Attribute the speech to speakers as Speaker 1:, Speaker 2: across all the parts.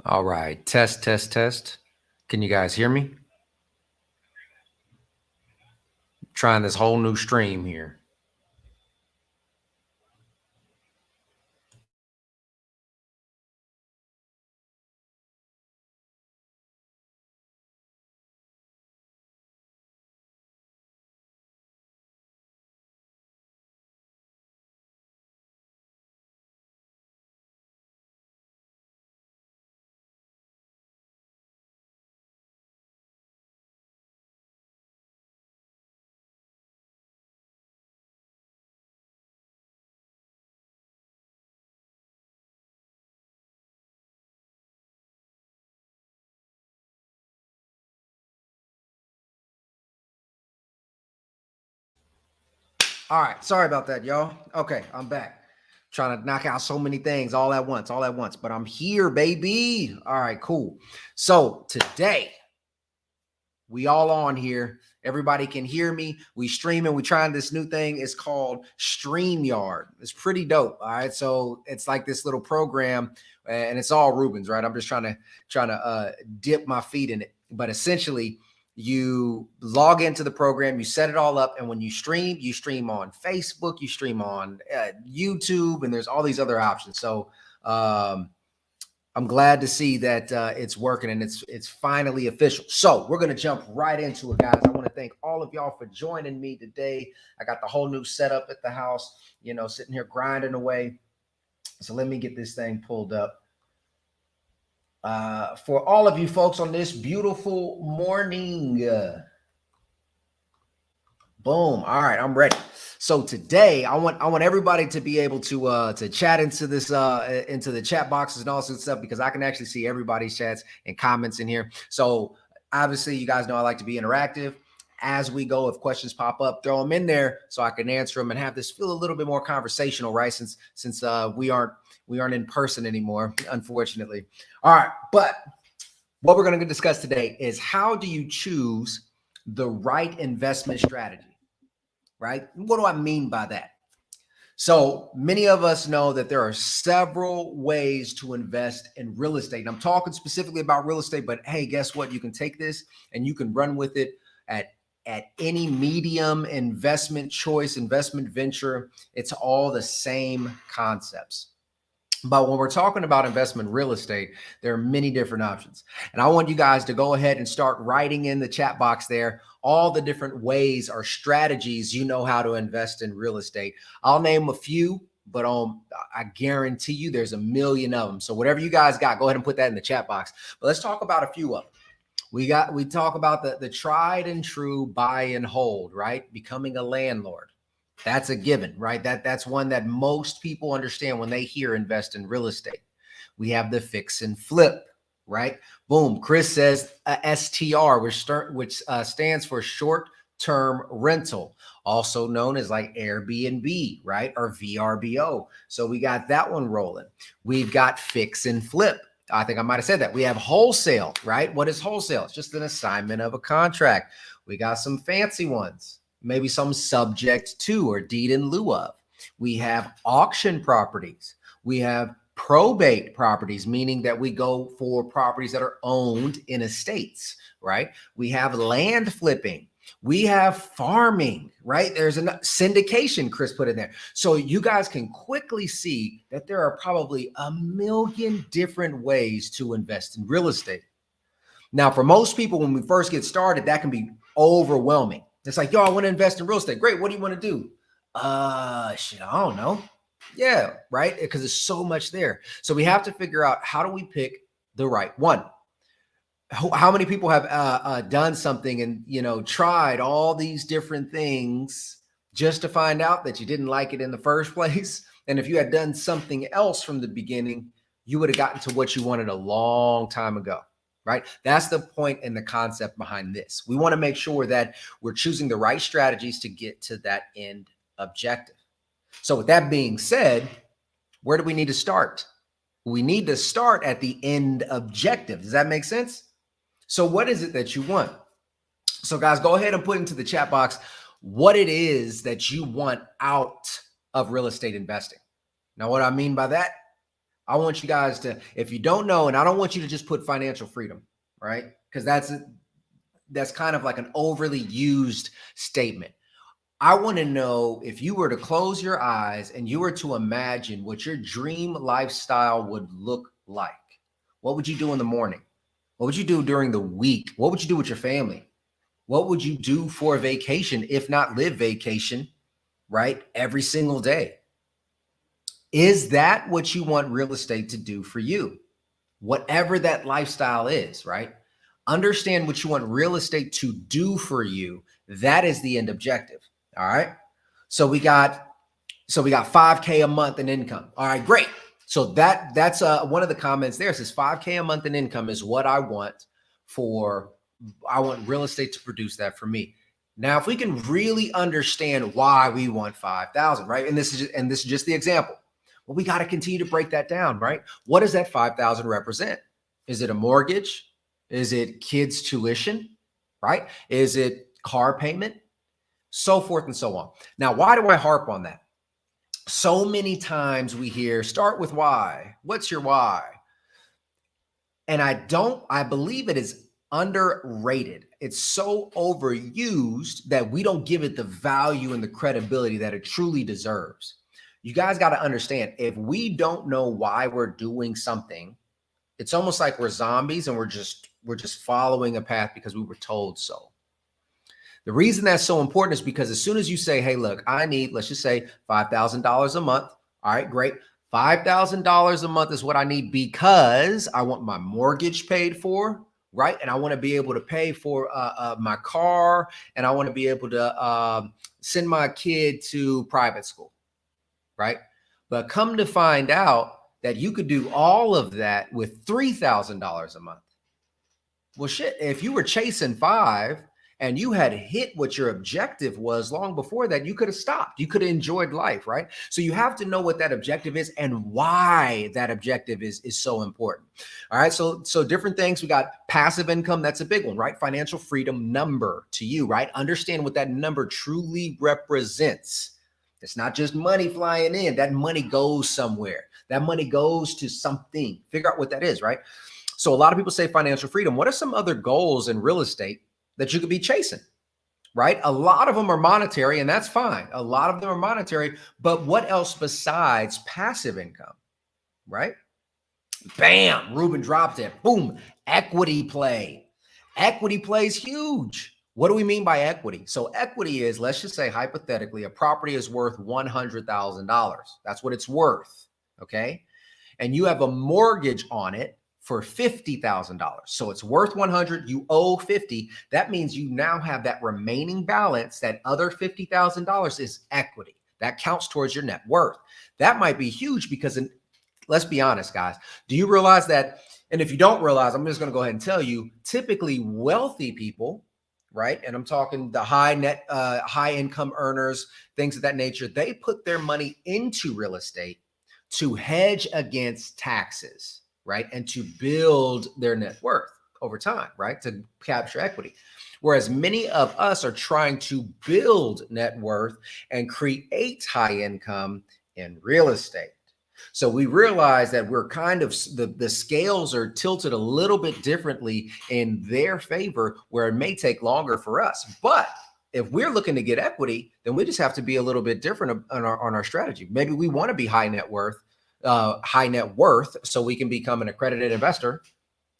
Speaker 1: All right. Test, test, test. Can you guys hear me? Trying this whole new stream here. All right. Sorry about that, y'all. Okay, I'm back. Trying to knock out so many things all at once, but I'm here, baby. All right, cool. So today, we all on here. Everybody can hear me. We streaming. We trying this new thing. It's called StreamYard. It's pretty dope. All right. So it's like this little program, and it's all Rubens, right? I'm just trying to dip my feet in it. But essentially, you log into the program, you set it all up, and when you stream on Facebook, you stream on YouTube, and there's all these other options. So I'm glad to see that it's working and it's finally official. So we're going to jump right into it, guys. I want to thank all of y'all for joining me today. I got the whole new setup at the house, sitting here grinding away. So let me get this thing pulled up. For all of you folks on this beautiful morning. Boom. All right, I'm ready. So today I want everybody to be able to chat into this into the chat boxes and all sorts of stuff, because I can actually see everybody's chats and comments in here. So obviously you guys know I like to be interactive. As we go, if questions pop up, throw them in there so I can answer them and have this feel a little bit more conversational, right? Since we aren't in person anymore, unfortunately. All right, but what we're going to discuss today is how do you choose the right investment strategy? Right? What do I mean by that? So many of us know that there are several ways to invest in real estate. And I'm talking specifically about real estate, but hey, guess what? You can take this and you can run with it at any medium investment choice, investment venture. It's all the same concepts. But when we're talking about investment real estate, there are many different options. And I want you guys to go ahead and start writing in the chat box there all the different ways or strategies you know how to invest in real estate. I'll name a few, but I guarantee you there's a million of them. So whatever you guys got, go ahead and put that in the chat box. But let's talk about a few of them. We talk about the tried and true buy and hold, right? Becoming a landlord. That's a given, right? That's one that most people understand when they hear invest in real estate. We have the fix and flip, right? Boom. Chris says STR, which stands for short-term rental, also known as like Airbnb, right? Or VRBO. So we got that one rolling. We've got fix and flip. I think I might have said that. We have wholesale, right? What is wholesale? It's just an assignment of a contract. We got some fancy ones. Maybe some subject to or deed in lieu of. We have auction properties. We have probate properties, meaning that we go for properties that are owned in estates, right? We have land flipping. We have farming, right? There's a syndication, Chris put in there. So you guys can quickly see that there are probably a million different ways to invest in real estate. Now, for most people, when we first get started, that can be overwhelming. It's like, yo, I want to invest in real estate. Great. What do you want to do? Shit, I don't know. Yeah, right. Because there's so much there. So we have to figure out, how do we pick the right one? How many people have done something and, tried all these different things just to find out that you didn't like it in the first place? And if you had done something else from the beginning, you would have gotten to what you wanted a long time ago. Right? That's the point and the concept behind this. We want to make sure that we're choosing the right strategies to get to that end objective. So with that being said, where do we need to start? We need to start at the end objective. Does that make sense? So what is it that you want? So guys, go ahead and put into the chat box what it is that you want out of real estate investing. Now, what I mean by that, I want you guys to, if you don't know, and I don't want you to just put financial freedom, right? Because that's kind of like an overly used statement. I want to know, if you were to close your eyes and you were to imagine what your dream lifestyle would look like, what would you do in the morning? What would you do during the week? What would you do with your family? What would you do for a vacation, if not live vacation, right? Every single day. Is that what you want real estate to do for you? Whatever that lifestyle is, right? Understand what you want real estate to do for you. That is the end objective. All right. So we got 5K a month in income. All right, great. So that's one of the comments there says 5K a month in income is what I want real estate to produce that for me. Now, if we can really understand why we want 5,000, right? And this is just the example. Well, we got to continue to break that down, right? What does that 5,000 represent? Is it a mortgage? Is it kids' tuition, right? Is it car payment? So forth and so on. Now, why do I harp on that? So many times we hear, start with why. What's your why? And I believe it is underrated. It's so overused that we don't give it the value and the credibility that it truly deserves. You guys got to understand, if we don't know why we're doing something, it's almost like we're zombies and we're just following a path because we were told so. The reason that's so important is because as soon as you say, hey, look, I need, let's just say $5,000 a month. All right, great. $5,000 a month is what I need because I want my mortgage paid for, right? And I want to be able to pay for my car, and I want to be able to send my kid to private school, right? But come to find out that you could do all of that with $3,000 a month. Well, shit, if you were chasing 5 and you had hit what your objective was long before that, you could have stopped. You could have enjoyed life, right? So you have to know what that objective is and why that objective is so important. All right, so different things. We got passive income. That's a big one, right? Financial freedom number to you, right? Understand what that number truly represents. It's not just money flying in. That money goes somewhere. That money goes to something. Figure out what that is, right? So a lot of people say financial freedom. What are some other goals in real estate that you could be chasing, right? A lot of them are monetary, and that's fine. A lot of them are monetary, but what else besides passive income, right? Bam, Ruben dropped it. Boom, equity play. Equity play is huge. What do we mean by equity? So equity is, let's just say hypothetically, a property is worth $100,000. That's what it's worth, okay? And you have a mortgage on it for $50,000. So it's worth 100, you owe 50. That means you now have that remaining balance. That other $50,000 is equity. That counts towards your net worth. That might be huge because, let's be honest, guys. Do you realize that? And if you don't realize, I'm just going to go ahead and tell you, typically wealthy people, right? And I'm talking the high income earners, things of that nature. They put their money into real estate to hedge against taxes, right? And to build their net worth over time, right? To capture equity. Whereas many of us are trying to build net worth and create high income in real estate. So we realize that we're kind of, the scales are tilted a little bit differently in their favor, where it may take longer for us. But if we're looking to get equity, then we just have to be a little bit different on our strategy. Maybe we want to be high net worth, so we can become an accredited investor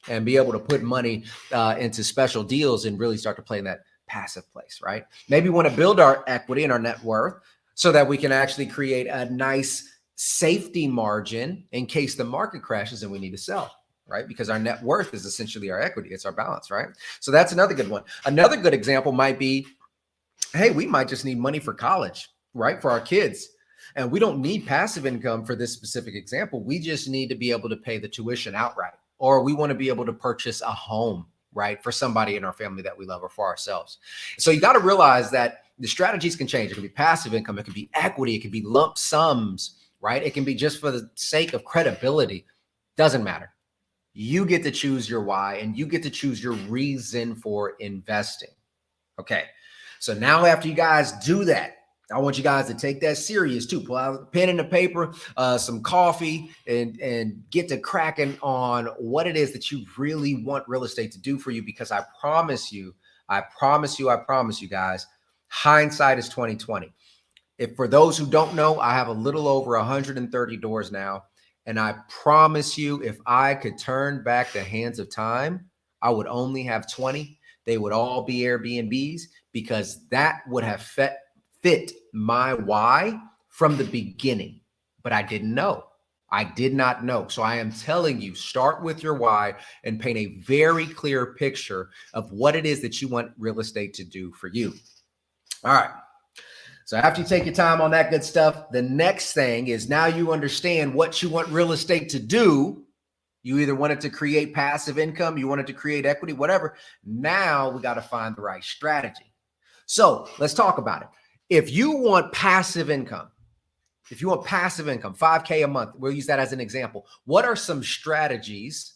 Speaker 1: and be able to put money into special deals and really start to play in that passive place, right? Maybe we want to build our equity and our net worth so that we can actually create a nice safety margin in case the market crashes and we need to sell, right? Because our net worth is essentially our equity. It's our balance, right? So that's another good one. Another good example might be, hey, we might just need money for college, right? For our kids. And we don't need passive income for this specific example. We just need to be able to pay the tuition outright, or we want to be able to purchase a home, right? For somebody in our family that we love, or for ourselves. So you got to realize that the strategies can change. It can be passive income. It can be equity. It can be lump sums, right? It can be just for the sake of credibility. Doesn't matter. You get to choose your why, and you get to choose your reason for investing. Okay. So now after you guys do that, I want you guys to take that serious too. Pull out a pen and a paper, some coffee, and get to cracking on what it is that you really want real estate to do for you. Because I promise you, guys, hindsight is 2020. If for those who don't know, I have a little over 130 doors now. And I promise you, if I could turn back the hands of time, I would only have 20. They would all be Airbnbs, because that would have fit my why from the beginning. But I didn't know. I did not know. So I am telling you, start with your why and paint a very clear picture of what it is that you want real estate to do for you. All right. So after you take your time on that good stuff, the next thing is now you understand what you want real estate to do. You either want it to create passive income, you want it to create equity, whatever. Now we got to find the right strategy. So let's talk about it. If you want passive income, 5K a month, we'll use that as an example. What are some strategies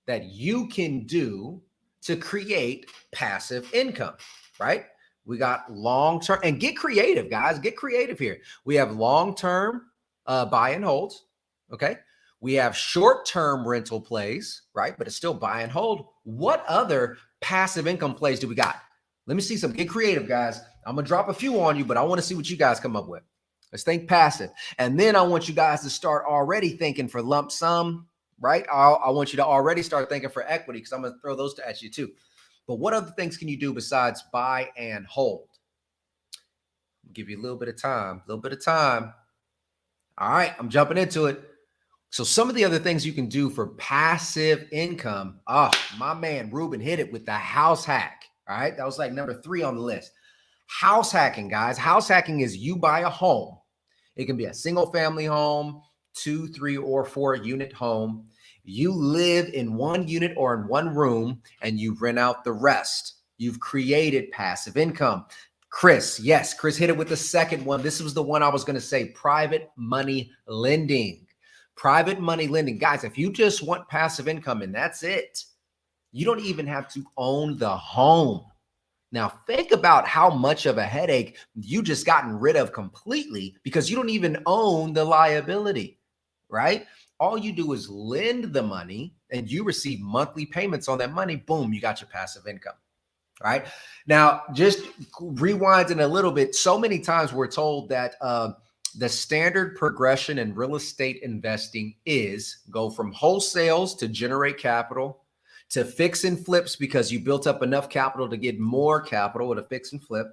Speaker 1: that you can do to create passive income, right? We got long-term, and get creative, guys. Get creative here. We have long-term buy and holds, okay? We have short-term rental plays, right? But it's still buy and hold. What other passive income plays do we got? Let me see some. Get creative, guys. I'm going to drop a few on you, but I want to see what you guys come up with. Let's think passive. And then I want you guys to start already thinking for lump sum, right? I want you to already start thinking for equity, because I'm going to throw those at you too. But what other things can you do besides buy and hold? I'll give you a little bit of time, All right, I'm jumping into it. So some of the other things you can do for passive income. My man, Ruben hit it with the house hack. All right, that was like number 3 on the list. House hacking, guys. House hacking is you buy a home. It can be a single family home, 2, 3, or 4 unit home. You live in one unit or in one room, and you rent out the rest. You've created passive income. Chris hit it with the second one. This was the one I was going to say, private money lending. Private money lending. Guys, if you just want passive income and that's it, you don't even have to own the home. Now, think about how much of a headache you just gotten rid of completely, because you don't even own the liability, right? All you do is lend the money and you receive monthly payments on that money. Boom, you got your passive income. All right. Now, just rewinding a little bit. So many times we're told that the standard progression in real estate investing is go from wholesales to generate capital, to fix and flips because you built up enough capital to get more capital with a fix and flip.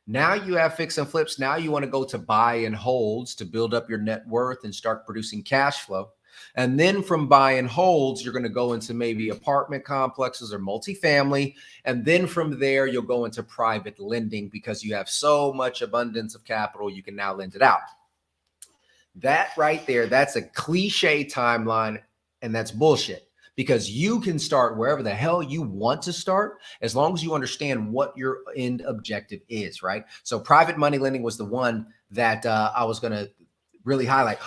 Speaker 1: Now you have fix and flips. Now you want to go to buy and holds to build up your net worth and start producing cash flow. And then from buy and holds, you're going to go into maybe apartment complexes or multifamily. And then from there, you'll go into private lending because you have so much abundance of capital, you can now lend it out. That right there, that's a cliche timeline, and that's bullshit. Because you can start wherever the hell you want to start, as long as you understand what your end objective is, right? So private money lending was the one that I was going to really highlight.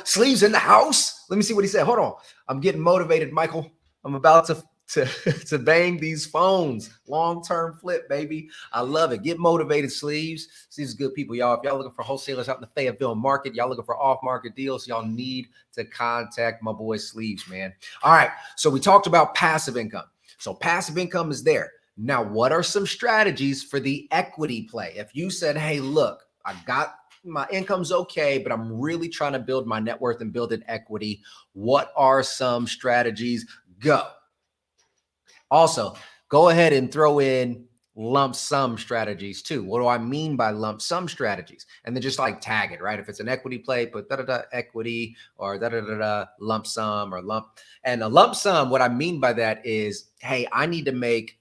Speaker 1: Sleeves in the house. Let me see what he said. Hold on. I'm getting motivated, Michael. I'm about to bang these phones. Long-term flip, baby. I love it. Get motivated, Sleeves. Sleeves is good people, y'all. If y'all looking for wholesalers out in the Fayetteville market, y'all looking for off-market deals, y'all need to contact my boy Sleeves, man. All right. So we talked about passive income. So passive income is there. Now, what are some strategies for the equity play? If you said, hey, look, I got my income's okay, but I'm really trying to build my net worth and build an equity. What are some strategies? Go. Also, go ahead and throw in lump sum strategies too. What do I mean by lump sum strategies? And then just like tag it, right? If it's an equity play, put equity or lump sum or lump. And a lump sum, what I mean by that is, hey, I need to make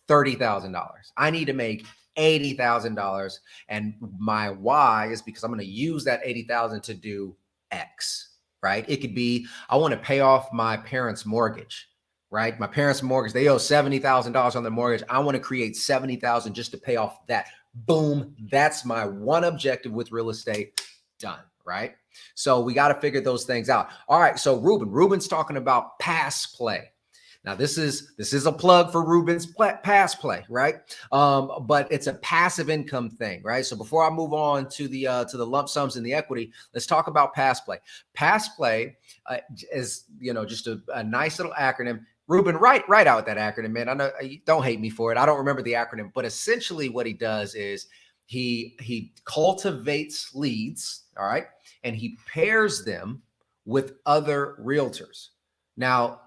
Speaker 1: $30,000. I need to make $80,000. And my why is because I'm going to use that $80,000 to do X, right? It could be, I want to pay off my parents' mortgage, right? My parents' mortgage, they owe $70,000 on the mortgage. I want to create $70,000 just to pay off that. Boom. That's my one objective with real estate. Done, right? So we got to figure those things out. All right. So Ruben's talking about pass play. Now, this is a plug for Ruben's pass play, right? But it's a passive income thing, right? So before I move on to the lump sums and the equity, let's talk about pass play. Pass play is, just a nice little acronym. Ruben, write out that acronym, man. I know you don't hate me for it. I don't remember the acronym, but essentially what he does is he cultivates leads, all right, and he pairs them with other realtors. Now,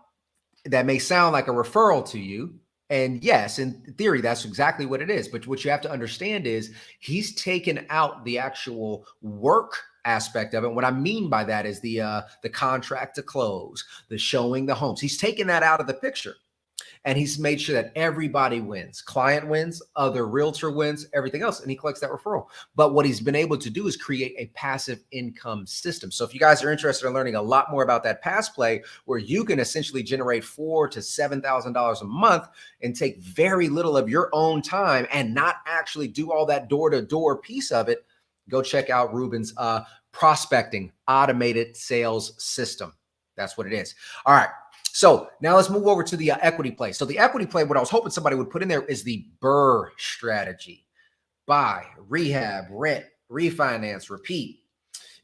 Speaker 1: that may sound like a referral to you. And yes, in theory, that's exactly what it is. But what you have to understand is he's taken out the actual work aspect of it. What I mean by that is the contract to close, the showing the homes. He's taken that out of the picture. And he's made sure that everybody wins. Client wins, other realtor wins, everything else, and he collects that referral. But what he's been able to do is create a passive income system. So if you guys are interested in learning a lot more about that pass play, where you can essentially generate $4,000 to $7,000 a month and take very little of your own time and not actually do all that door-to-door piece of it, go check out Ruben's prospecting automated sales system. That's what it is. All right. So now let's move over to the equity play. So the equity play, what I was hoping somebody would put in there is the BRRRR strategy: buy, rehab, rent, refinance, repeat.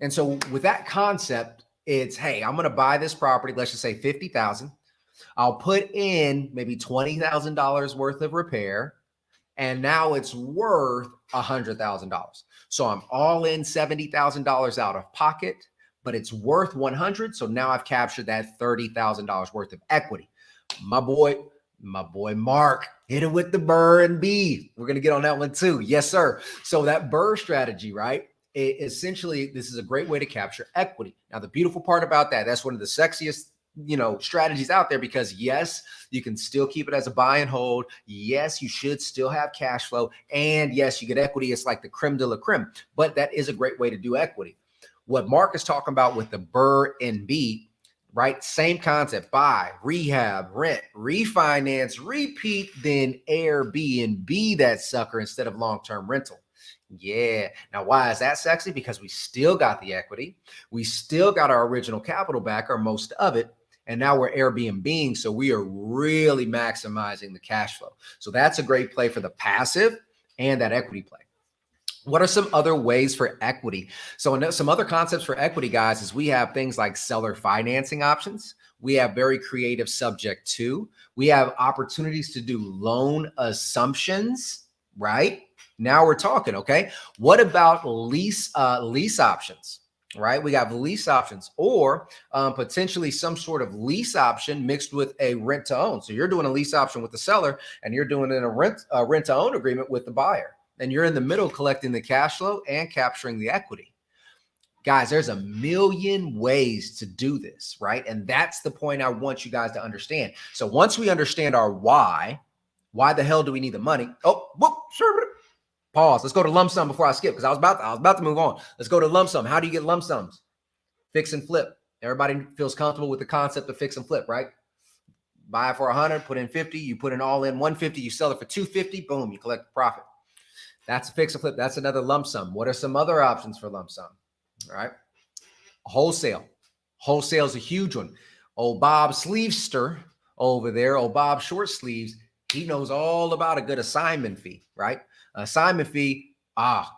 Speaker 1: And so with that concept, it's, hey, I'm going to buy this property. Let's just say $50,000. I'll put in maybe $20,000 worth of repair, and now it's worth $100,000. So I'm all in $70,000 out of pocket, but it's worth 100. So now I've captured that $30,000 worth of equity. My boy Mark hit it with the BRRRR and B. We're going to get on that one too. Yes, sir. So that BRRRR strategy, right? Essentially, this is a great way to capture equity. Now, the beautiful part about that's one of the sexiest, strategies out there, because yes, you can still keep it as a buy and hold. Yes, you should still have cash flow. And yes, you get equity. It's like the creme de la creme, but that is a great way to do equity. What Mark is talking about with the BRRRR and B, right? Same concept: buy, rehab, rent, refinance, repeat, then Airbnb that sucker instead of long-term rental. Yeah. Now, why is that sexy? Because we still got the equity. We still got our original capital back, or most of it. And now we're Airbnb. So we are really maximizing the cash flow. So that's a great play for the passive and that equity play. What are some other ways for equity? So some other concepts for equity, guys, is we have things like seller financing options. We have very creative subject to. We have opportunities to do loan assumptions, right? Now we're talking, okay? What about lease options, right? We have lease options, or potentially some sort of lease option mixed with a rent to own. So you're doing a lease option with the seller, and you're doing a rent to own agreement with the buyer. And you're in the middle collecting the cash flow and capturing the equity. Guys, there's a million ways to do this, right? And that's the point I want you guys to understand. So once we understand our why the hell do we need the money? Oh, whoop, sure. Pause. Let's go to lump sum before I skip, because I was about to move on. Let's go to lump sum. How do you get lump sums? Fix and flip. Everybody feels comfortable with the concept of fix and flip, right? Buy it for 100, put in 50, you put in all in 150, you sell it for 250, boom, you collect the profit. That's a fix and flip. That's another lump sum. What are some other options for lump sum? All right. Wholesale. Wholesale is a huge one. Old Bob Sleevester over there, old Bob Short Sleeves, he knows all about a good assignment fee, right? Assignment fee,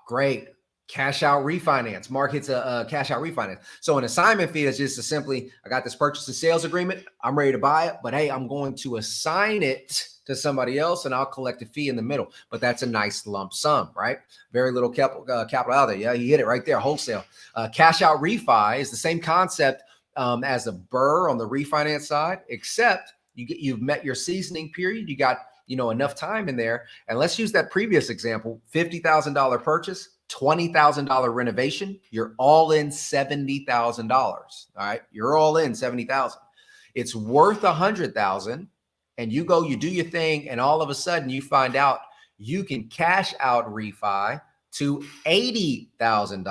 Speaker 1: great. Cash out refinance. Mark hits a cash out refinance. So an assignment fee is just simply, I got this purchase and sales agreement. I'm ready to buy it, but hey, I'm going to assign it to somebody else, and I'll collect a fee in the middle. But that's a nice lump sum, right? Very little capital out there. Yeah, you hit it right there. Wholesale. Cash out refi is the same concept as a BRRRR on the refinance side, except you've met your seasoning period. You got enough time in there. And let's use that previous example: $50,000 purchase, $20,000 renovation. You're all in $70,000. All right, you're all in $70,000. It's worth $100,000. And you do your thing, and all of a sudden you find out you can cash out refi to $80,000.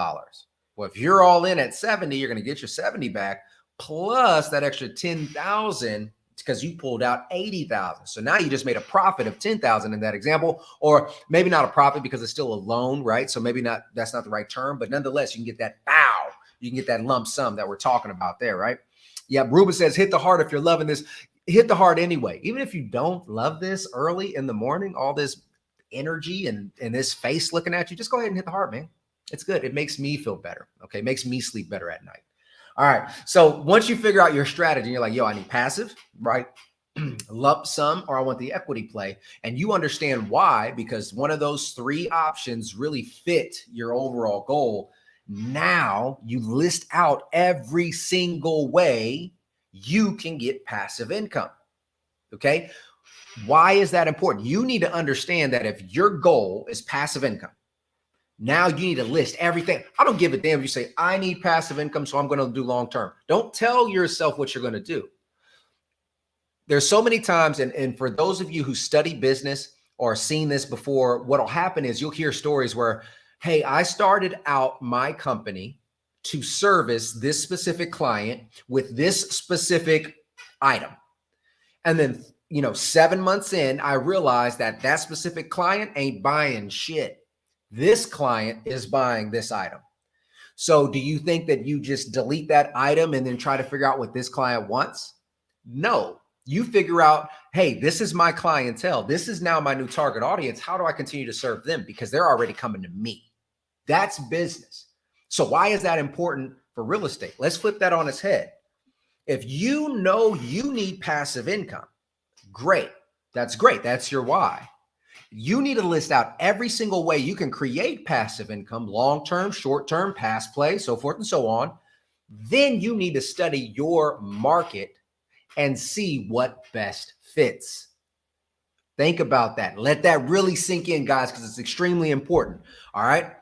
Speaker 1: Well, if you're all in at 70, you're going to get your 70 back plus that extra 10,000 because you pulled out 80,000. So now you just made a profit of 10,000 in that example, or maybe not a profit because it's still a loan, right? So maybe that's not the right term, but nonetheless, you can get that you can get that lump sum that we're talking about there, right? Yeah, Ruben says, hit the heart if you're loving this. hit the heart anyway. Even if you don't love this early in the morning, all this energy and this face looking at you, just go ahead and hit the heart, man. It's good. It makes me feel better. Okay. It makes me sleep better at night. All right. So once you figure out your strategy, you're like, yo, I need passive, right? Lump sum, or I want the equity play. And you understand why, because one of those three options really fit your overall goal. Now you list out every single way you can get passive income. Okay. Why is that important? You need to understand that if your goal is passive income, now you need to list everything. I don't give a damn if you say, I need passive income, so I'm going to do long term. Don't tell yourself what you're going to do. There's so many times, and for those of you who study business or seen this before, what'll happen is you'll hear stories where, hey, I started out my company to service this specific client with this specific item. And then, 7 months in, I realized that that specific client ain't buying shit. This client is buying this item. So do you think that you just delete that item and then try to figure out what this client wants? No. You figure out, hey, this is my clientele. This is now my new target audience. How do I continue to serve them? Because they're already coming to me. That's business. So why is that important for real estate? Let's flip that on its head. If you know you need passive income, great. That's great. That's your why. You need to list out every single way you can create passive income, long-term, short-term, past play, so forth and so on. Then you need to study your market and see what best fits. Think about that. Let that really sink in, guys, because it's extremely important. All right.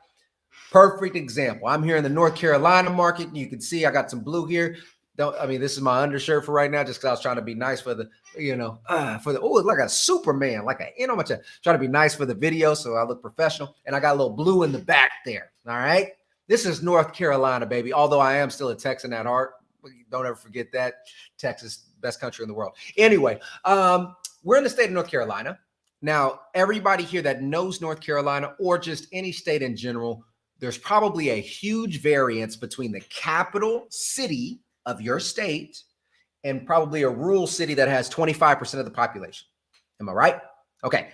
Speaker 1: Perfect example. I'm here in the North Carolina market. You can see I got some blue here. This is my undershirt for right now, just because I was trying to be nice for the, like a Superman, trying to be nice for the video so I look professional. And I got a little blue in the back there. All right. This is North Carolina, baby. Although I am still a Texan at heart. Don't ever forget that. Texas, best country in the world. Anyway, we're in the state of North Carolina. Now, everybody here that knows North Carolina or just any state in general, there's probably a huge variance between the capital city of your state and probably a rural city that has 25% of the population. Am I right? Okay.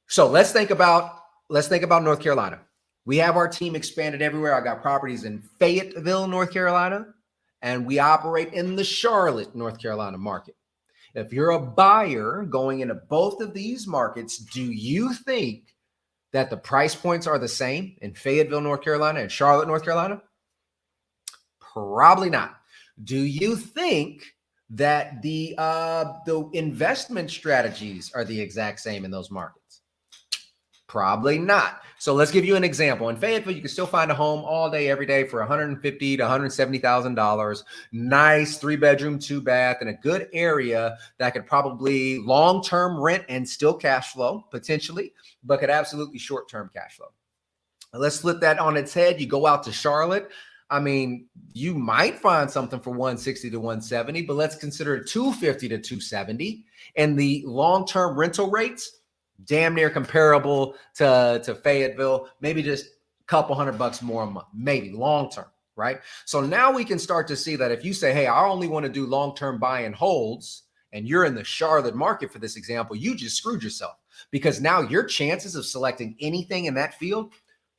Speaker 1: So let's think about North Carolina. We have our team expanded everywhere. I got properties in Fayetteville, North Carolina, and we operate in the Charlotte, North Carolina market. If you're a buyer going into both of these markets, do you think that the price points are the same in Fayetteville, North Carolina and Charlotte, North Carolina? Probably not. Do you think that the investment strategies are the exact same in those markets? Probably not. So let's give you an example. In Fayetteville, you can still find a home all day, every day for $150,000 to $170,000. Nice 3-bedroom, 2-bath in a good area that could probably long-term rent and still cash flow potentially, but could absolutely short-term cash flow. Let's flip that on its head. You go out to Charlotte. You might find something for $160,000 to $170,000, but let's consider it $250,000 to $270,000. And the long-term rental rates, damn near comparable to Fayetteville, maybe just a couple $100 more a month, maybe long-term, right? So now we can start to see that if you say, hey, I only want to do long-term buy and holds, and you're in the Charlotte market for this example, you just screwed yourself, because now your chances of selecting anything in that field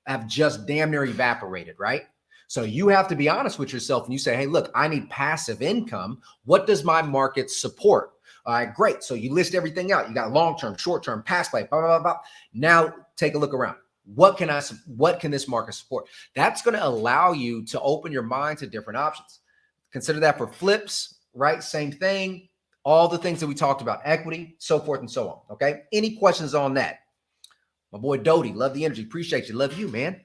Speaker 1: have just damn near evaporated, right? So you have to be honest with yourself and you say, hey, look, I need passive income. What does my market support? All right, great. So you list everything out. You got long-term, short-term, past play, blah, blah, blah, blah. Now take a look around. What can this market support? That's going to allow you to open your mind to different options. Consider that for flips, right? Same thing. All the things that we talked about, equity, so forth and so on. Okay. Any questions on that? My boy Doty, love the energy. Appreciate you. Love you, man.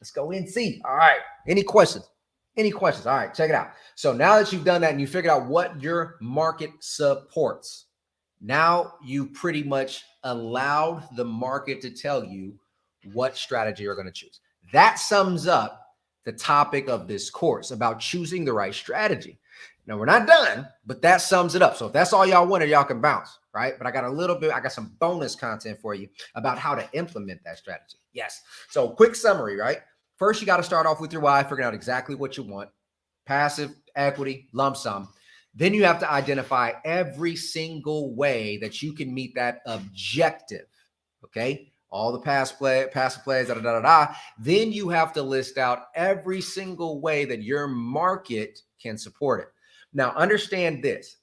Speaker 1: Let's go in, see. All right. Any questions? Any questions? All right, check it out. So now that you've done that and you figured out what your market supports, now you pretty much allowed the market to tell you what strategy you're going to choose. That sums up the topic of this course about choosing the right strategy. Now, we're not done, but that sums it up. So if that's all y'all wanted, y'all can bounce, right? But I got some bonus content for you about how to implement that strategy. Yes. So quick summary, right? First, you got to start off with your why, figuring out exactly what you want. Passive, equity, lump sum. Then you have to identify every single way that you can meet that objective. Okay. All the passive plays, da, da, da, da, da. Then you have to list out every single way that your market can support it. Now, understand this.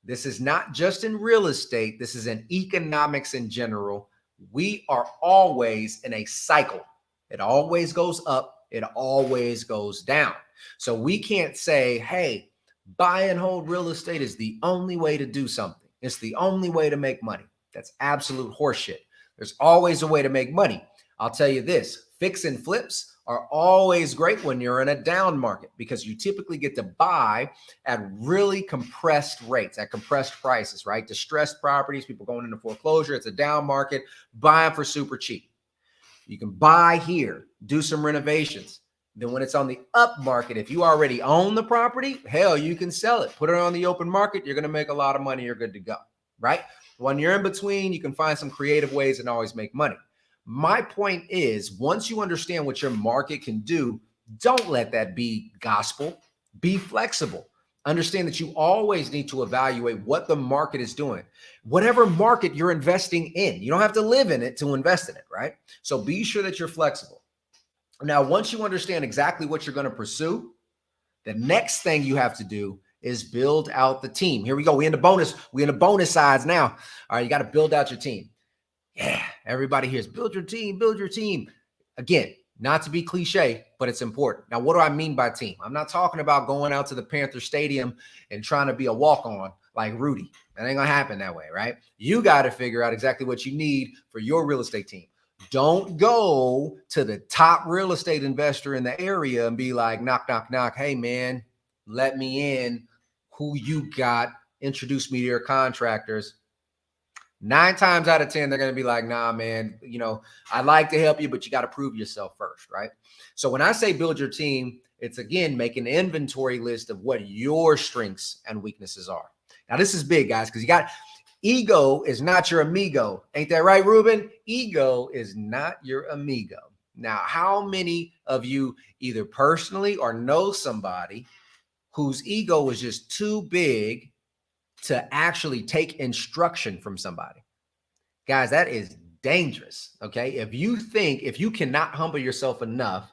Speaker 1: This is not just in real estate. This is in economics in general. We are always in a cycle. It always goes up. It always goes down. So we can't say, hey, buy and hold real estate is the only way to do something. It's the only way to make money. That's absolute horseshit. There's always a way to make money. I'll tell you this, fix and flips are always great when you're in a down market because you typically get to buy at really compressed rates, at compressed prices, right? Distressed properties, people going into foreclosure. It's a down market, buy them for super cheap. You can buy here, do some renovations. Then when it's on the up market, if you already own the property, hell, you can sell it. Put it on the open market. You're going to make a lot of money. You're good to go, right? When you're in between, you can find some creative ways and always make money. My point is, once you understand what your market can do, don't let that be gospel. Be flexible. Understand that you always need to evaluate what the market is doing. Whatever market you're investing in, you don't have to live in it to invest in it, right? So be sure that you're flexible. Now, once you understand exactly what you're going to pursue, the next thing you have to do is build out the team. Here we go. We in the bonus sides now. All right, you got to build out your team. Yeah, everybody hears build your team, build your team. Again, not to be cliche, but it's important. Now, what do I mean by team? I'm not talking about going out to the Panther Stadium and trying to be a walk-on like Rudy. That ain't gonna happen that way, right? You got to figure out exactly what you need for your real estate team. Don't go to the top real estate investor in the area and be like, knock, knock, knock. Hey, man, let me in. Who you got? Introduce me to your contractors. 9 times out of 10, they're going to be like, nah, man, I'd like to help you, but you got to prove yourself first, right? So when I say build your team, it's, again, make an inventory list of what your strengths and weaknesses are. Now, this is big, guys, because ego is not your amigo. Ain't that right, Ruben? Ego is not your amigo. Now, how many of you either personally or know somebody whose ego is just too big to actually take instruction from somebody? Guys, that is dangerous, okay? If you cannot humble yourself enough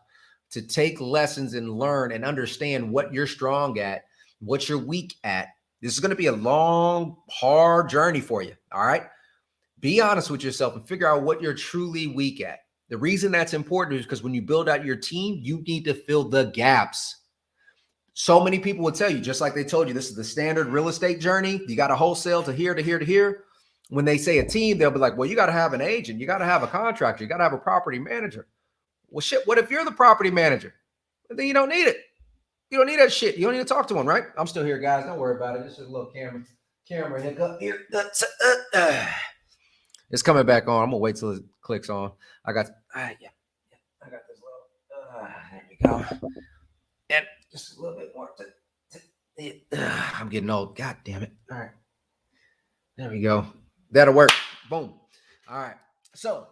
Speaker 1: to take lessons and learn and understand what you're strong at, what you're weak at, this is going to be a long, hard journey for you, all right? Be honest with yourself and figure out what you're truly weak at. The reason that's important is because when you build out your team, you need to fill the gaps. So many people will tell you, just like they told you, this is the standard real estate journey. You got to wholesale to here, to here, to here. When they say a team, they'll be like, well, you got to have an agent. You got to have a contractor. You got to have a property manager. Well, shit, what if you're the property manager? Then you don't need it. You don't need that shit. You don't need to talk to one, right? I'm still here, guys. Don't worry about it. This is a little camera hiccup here. It's coming back on. I'm going to wait till it clicks on. I got this little, there we go. And just a little bit more. I'm getting old. God damn it. All right. There we go. That'll work. Boom. All right. So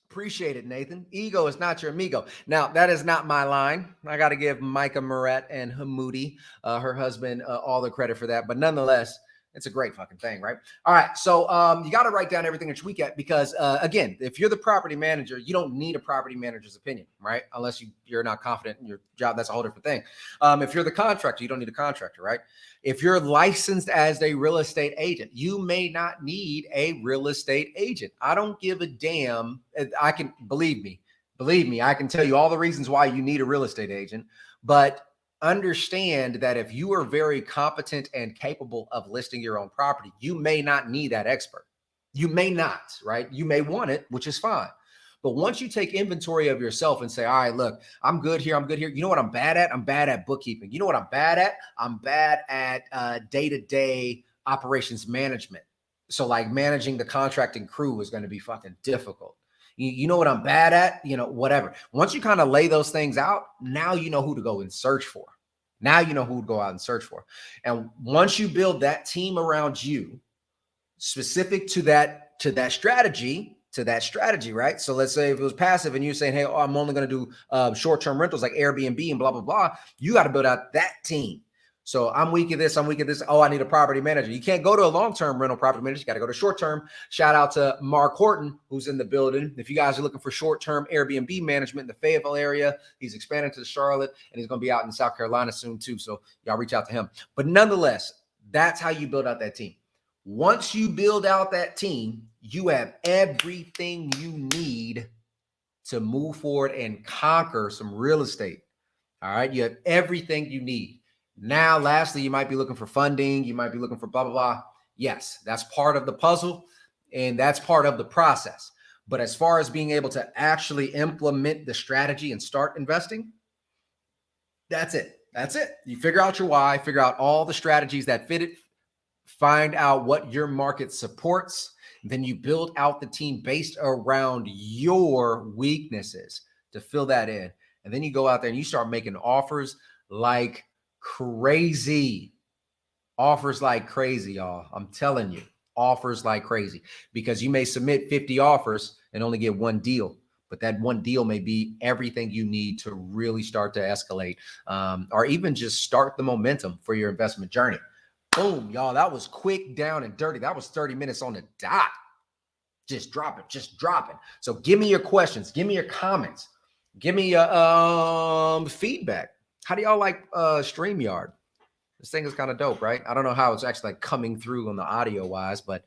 Speaker 1: appreciate it, Nathan. Ego is not your amigo. Now, that is not my line. I got to give Micah Moret and Hamoudi, her husband, all the credit for that. But nonetheless, it's a great fucking thing, right? All right. So you got to write down everything that you weak at because, again, if you're the property manager, you don't need a property manager's opinion, right? Unless you're not confident in your job. That's a whole different thing. If you're the contractor, you don't need a contractor, right? If you're licensed as a real estate agent, you may not need a real estate agent. I don't give a damn. I can believe me, I can tell you all the reasons why you need a real estate agent, but understand that if you are very competent and capable of listing your own property, you may not need that expert. You may not, right? You may want it, which is fine. But once you take inventory of yourself and say, all right, look, I'm good here. I'm good here. You know what I'm bad at? I'm bad at bookkeeping. You know what I'm bad at? I'm bad at day-to-day operations management. So like managing the contracting crew is going to be fucking difficult. You know what I'm bad at? Whatever. Once you kind of lay those things out, now you know who to go and search for. Now you know who to go out and search for. And once you build that team around you, specific to that strategy, right? So let's say if it was passive and you're saying, hey, I'm only going to do short-term rentals like Airbnb and blah, blah, blah. You got to build out that team. So I'm weak at this. I'm weak at this. Oh, I need a property manager. You can't go to a long-term rental property manager. You got to go to short-term. Shout out to Mark Horton, who's in the building. If you guys are looking for short-term Airbnb management in the Fayetteville area, he's expanding to Charlotte, and he's going to be out in South Carolina soon too. So y'all reach out to him. But nonetheless, that's how you build out that team. Once you build out that team, you have everything you need to move forward and conquer some real estate. All right. You have everything you need. Now, lastly, you might be looking for funding. You might be looking for blah, blah, blah. Yes, that's part of the puzzle and that's part of the process. But as far as being able to actually implement the strategy and start investing, that's it. That's it. You figure out your why, figure out all the strategies that fit it, find out what your market supports. Then you build out the team based around your weaknesses to fill that in. And then you go out there and you start making offers like crazy. Offers like crazy, y'all. I'm telling you, offers like crazy, because you may submit 50 offers and only get one deal, but that one deal may be everything you need to really start to escalate, or even just start the momentum for your investment journey. Boom, y'all. That was quick, down, and dirty. That was 30 minutes on the dot. Just dropping. So give me your questions. Give me your comments. Give me your feedback. How do y'all like StreamYard? This thing is kind of dope, right? I don't know how it's actually like coming through on the audio wise, but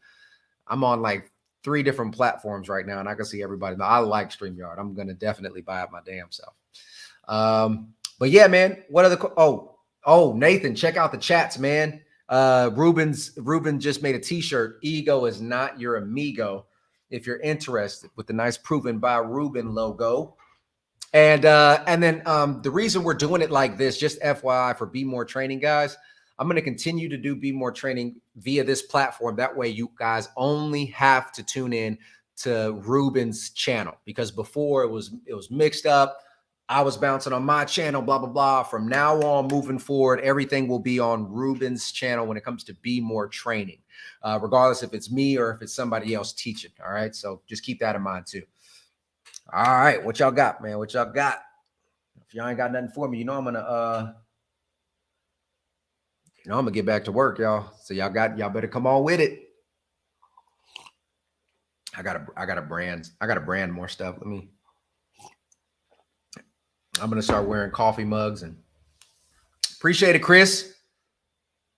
Speaker 1: I'm on like 3 different platforms right now, and I can see everybody. I like StreamYard. I'm gonna definitely buy it my damn self. But yeah, man. What are the Nathan, check out the chats, man. Ruben just made a t-shirt. Ego is not your amigo. If you're interested, with the nice Proven by Ruben logo. And then the reason we're doing it like this, just FYI for Be More Training guys, I'm going to continue to do Be More Training via this platform. That way you guys only have to tune in to Ruben's channel, because before it was mixed up. I was bouncing on my channel, blah, blah, blah. From now on, moving forward, everything will be on Ruben's channel when it comes to Be More Training, regardless if it's me or if it's somebody else teaching. All right. So just keep that in mind too. All right. What y'all got, man? What y'all got? If y'all ain't got nothing for me, I'm going to, I'm going to get back to work, y'all. So y'all better come on with it. I got to brand more stuff. I'm going to start wearing coffee mugs, and appreciate it, Chris.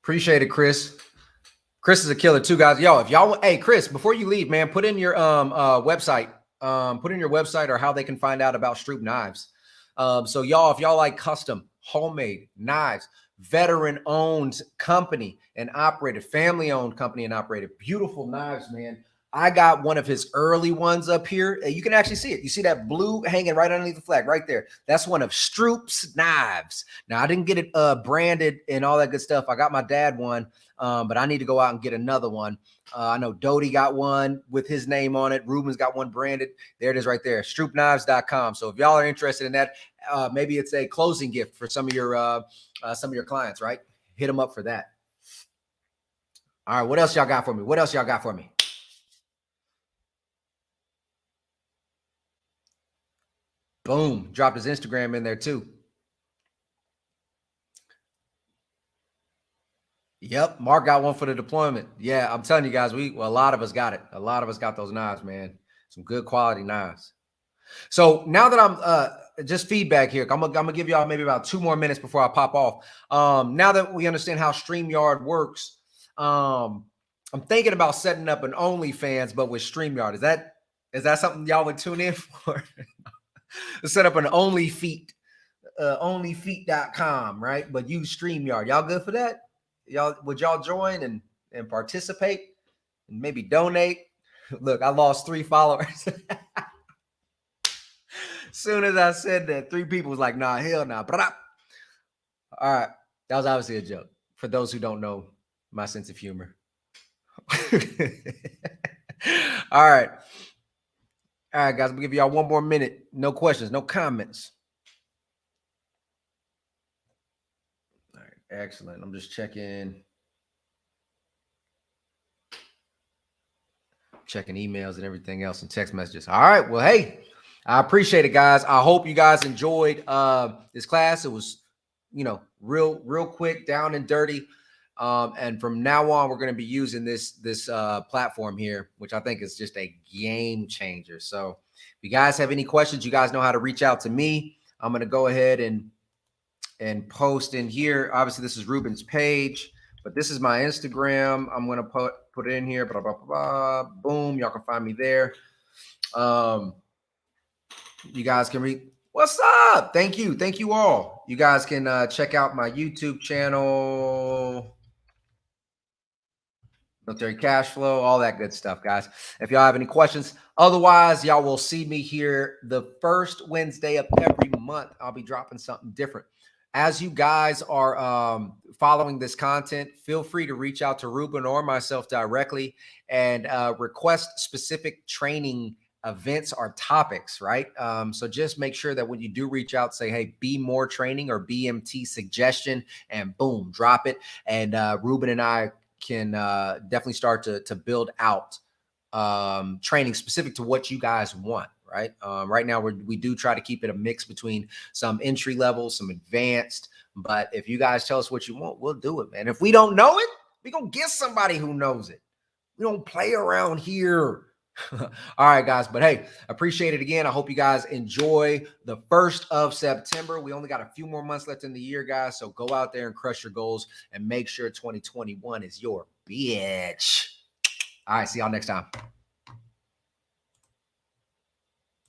Speaker 1: Chris is a killer too, guys. Yo, if y'all, hey, Chris, before you leave, man, put in your website, or how they can find out about Stroop Knives. So y'all, if y'all like custom homemade knives, veteran owned company and operated, family owned company and operated, beautiful knives, man. I got one of his early ones up here. You can actually see it. You see that blue hanging right underneath the flag right there. That's one of Stroop's knives. Now, I didn't get it branded and all that good stuff. I got my dad one, but I need to go out and get another one. I know Doty got one with his name on it. Ruben's got one branded. There it is right there, stroopknives.com. So if y'all are interested in that, maybe it's a closing gift for some of your clients, right? Hit them up for that. All right, what else y'all got for me? Boom. Dropped his Instagram in there too. Yep. Mark got one for the deployment. Yeah, I'm telling you guys, a lot of us got it. A lot of us got those knives, man. Some good quality knives. So now that I'm just feedback here, I'm gonna give y'all maybe about 2 more minutes before I pop off. Now that we understand how StreamYard works, I'm thinking about setting up an OnlyFans, but with StreamYard. Is that something y'all would tune in for? Set up an OnlyFeet, onlyfeet.com, right? But use StreamYard. Y'all good for that? Would y'all join and participate and maybe donate? Look, I lost 3 followers. Soon as I said that, 3 people was like, nah, hell nah. All right. That was obviously a joke. For those who don't know my sense of humor. All right. All right, guys, I'm gonna give y'all 1 more minute. No questions, no comments. All right, excellent. I'm just checking emails and everything else and text messages. All right, well, hey, I appreciate it, guys. I hope you guys enjoyed this class. It was real quick, down and dirty. And from now on, we're going to be using this platform here, which I think is just a game changer. So if you guys have any questions, you guys know how to reach out to me. I'm going to go ahead and post in here. Obviously, this is Ruben's page, but this is my Instagram. I'm going to put it in here. Blah, blah, blah, blah. Boom. Y'all can find me there. You guys can read. What's up? Thank you all. You guys can check out my YouTube channel, Military Cash Flow, all that good stuff, guys. If y'all have any questions, otherwise, y'all will see me here the first Wednesday of every month. I'll be dropping something different. As you guys are following this content, feel free to reach out to Ruben or myself directly and request specific training events or topics, right? So just make sure that when you do reach out, say, hey, be more training or BMT suggestion, and boom, drop it. And Ruben and I can definitely start to build out training specific to what you guys want, right? Right now, we do try to keep it a mix between some entry level, some advanced. But if you guys tell us what you want, we'll do it, man. If we don't know it, we're going to get somebody who knows it. We don't play around here. All right, guys. But hey, appreciate it again. I hope you guys enjoy the 1st of September. We only got a few more months left in the year, guys. So go out there and crush your goals and make sure 2021 is your bitch. All right. See y'all next time.